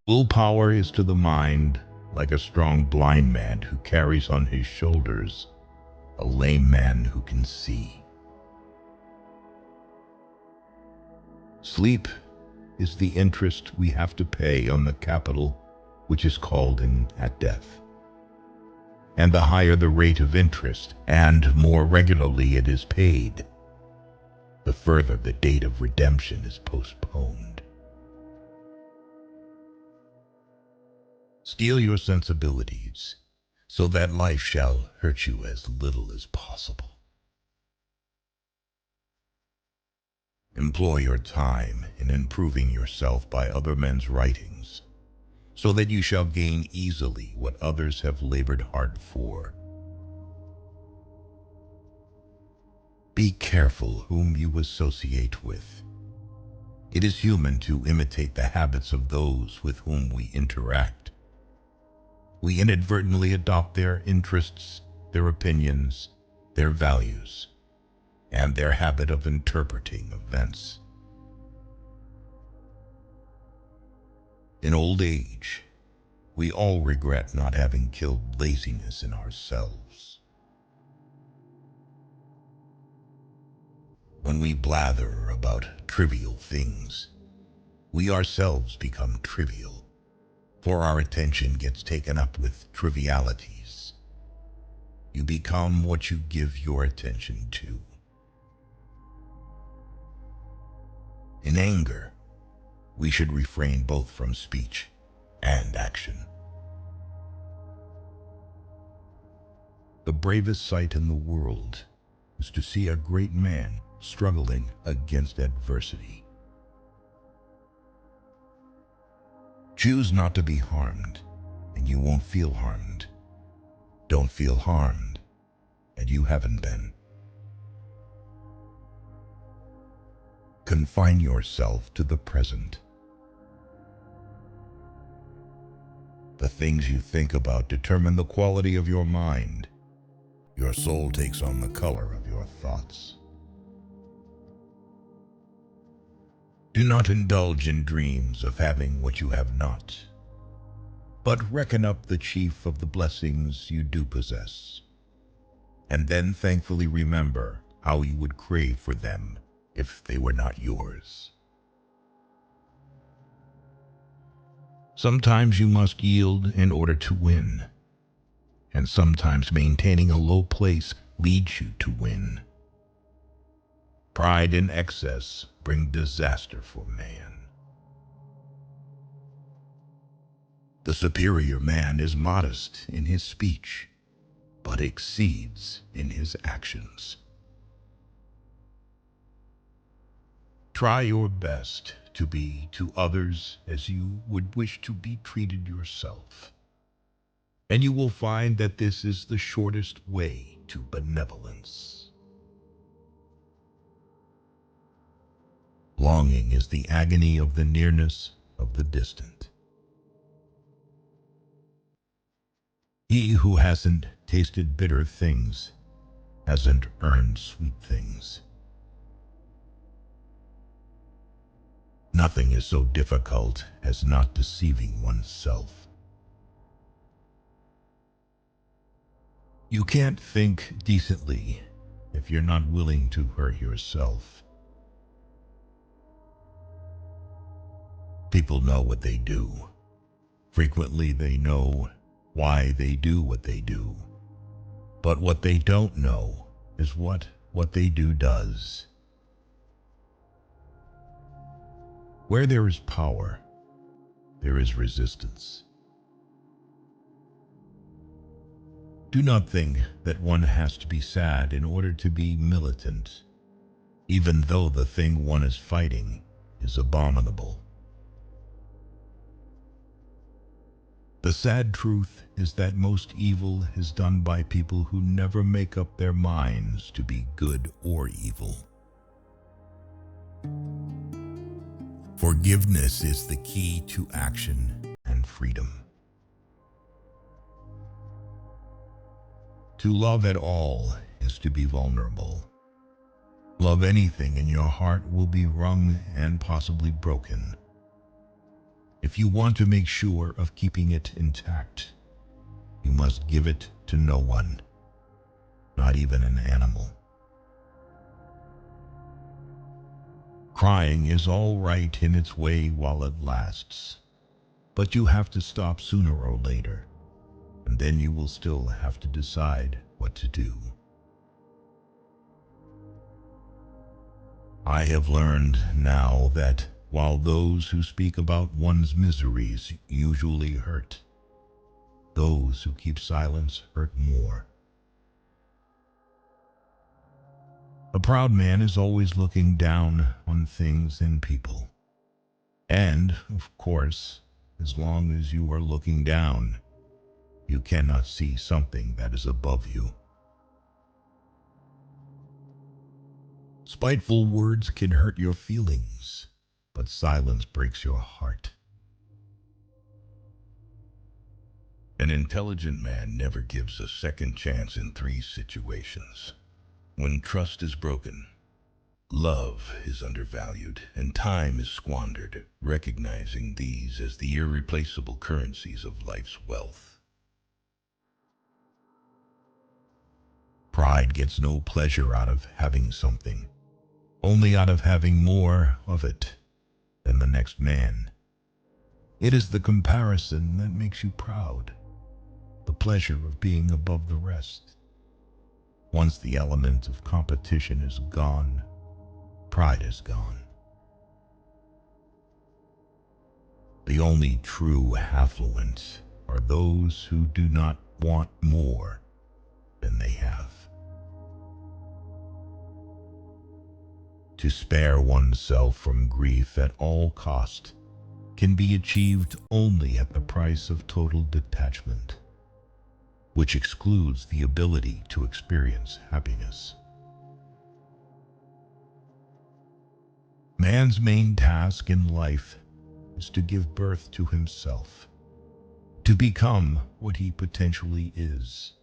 Willpower is to the mind like a strong blind man who carries on his shoulders a lame man who can see. Sleep is the interest we have to pay on the capital which is called in at death. And the higher the rate of interest, and more regularly it is paid, the further the date of redemption is postponed. Steel your sensibilities, so that life shall hurt you as little as possible. Employ your time in improving yourself by other men's writings, so that you shall gain easily what others have labored hard for. Be careful whom you associate with. It is human to imitate the habits of those with whom we interact. We inadvertently adopt their interests, their opinions, their values, and their habit of interpreting events. In old age, we all regret not having killed laziness in ourselves. When we blather about trivial things, we ourselves become trivial, for our attention gets taken up with trivialities. You become what you give your attention to. In anger, we should refrain both from speech and action. The bravest sight in the world is to see a great man struggling against adversity. Choose not to be harmed, and you won't feel harmed. Don't feel harmed, and you haven't been. Confine yourself to the present. The things you think about determine the quality of your mind. Your soul takes on the color of your thoughts. Do not indulge in dreams of having what you have not, but reckon up the chief of the blessings you do possess, and then thankfully remember how you would crave for them if they were not yours. Sometimes you must yield in order to win, and sometimes maintaining a low place leads you to win. Pride and excess bring disaster for man. The superior man is modest in his speech, but exceeds in his actions. Try your best to be to others as you would wish to be treated yourself, and you will find that this is the shortest way to benevolence. Longing is the agony of the nearness of the distant. He who hasn't tasted bitter things hasn't earned sweet things. Nothing is so difficult as not deceiving oneself. You can't think decently if you're not willing to hurt yourself. People know what they do. Frequently they know why they do what they do. But what they don't know is what they do does. Where there is power, there is resistance. Do not think that one has to be sad in order to be militant, even though the thing one is fighting is abominable. The sad truth is that most evil is done by people who never make up their minds to be good or evil. Forgiveness is the key to action and freedom. To love at all is to be vulnerable. Love anything and your heart will be wrung and possibly broken. If you want to make sure of keeping it intact, you must give it to no one, not even an animal. Crying is all right in its way while it lasts, but you have to stop sooner or later, and then you will still have to decide what to do. I have learned now that while those who speak about one's miseries usually hurt, those who keep silence hurt more. A proud man is always looking down on things and people. And, of course, as long as you are looking down, you cannot see something that is above you. Spiteful words can hurt your feelings, but silence breaks your heart. An intelligent man never gives a second chance in three situations: when trust is broken, love is undervalued, and time is squandered, recognizing these as the irreplaceable currencies of life's wealth. Pride gets no pleasure out of having something, only out of having more of it than the next man. It is the comparison that makes you proud, the pleasure of being above the rest. Once the element of competition is gone, pride is gone. The only true affluent are those who do not want more than they have. To spare oneself from grief at all cost can be achieved only at the price of total detachment, which excludes the ability to experience happiness. Man's main task in life is to give birth to himself, to become what he potentially is.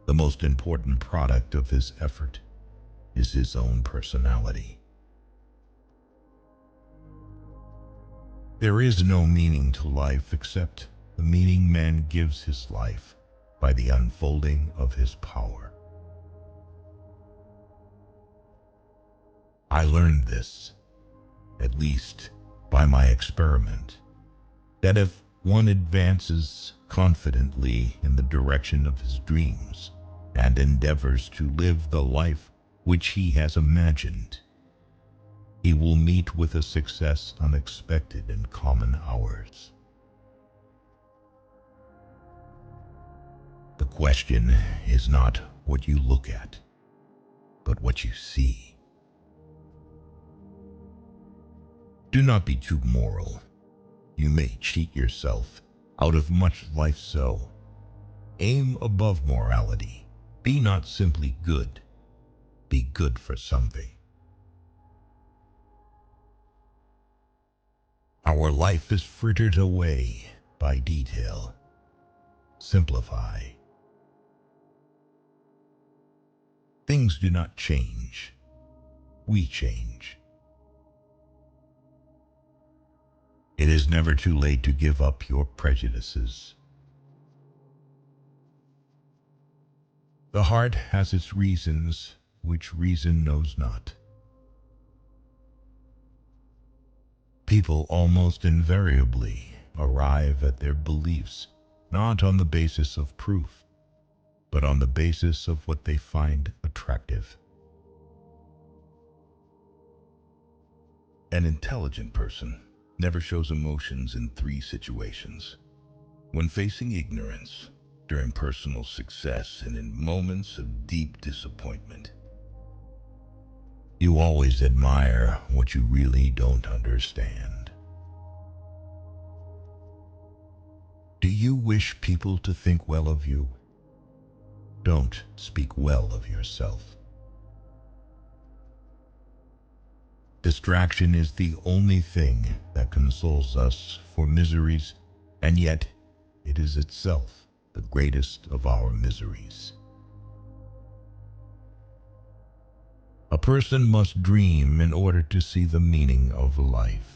The most important product of his effort is his own personality. There is no meaning to life except the meaning man gives his life by the unfolding of his power. I learned this, at least by my experiment, that if one advances confidently in the direction of his dreams and endeavors to live the life which he has imagined, he will meet with a success unexpected in common hours. The question is not what you look at, but what you see. Do not be too moral. You may cheat yourself out of much life, so aim above morality. Be not simply good. Be good for something. Our life is frittered away by detail. Simplify. Things do not change. We change. It is never too late to give up your prejudices. The heart has its reasons, which reason knows not. People almost invariably arrive at their beliefs not on the basis of proof, but on the basis of what they find attractive. An intelligent person never shows emotions in three situations: when facing ignorance, during personal success, and in moments of deep disappointment. You always admire what you really don't understand. Do you wish people to think well of you? Don't speak well of yourself. Distraction is the only thing that consoles us for miseries, and yet it is itself the greatest of our miseries. A person must dream in order to see the meaning of life.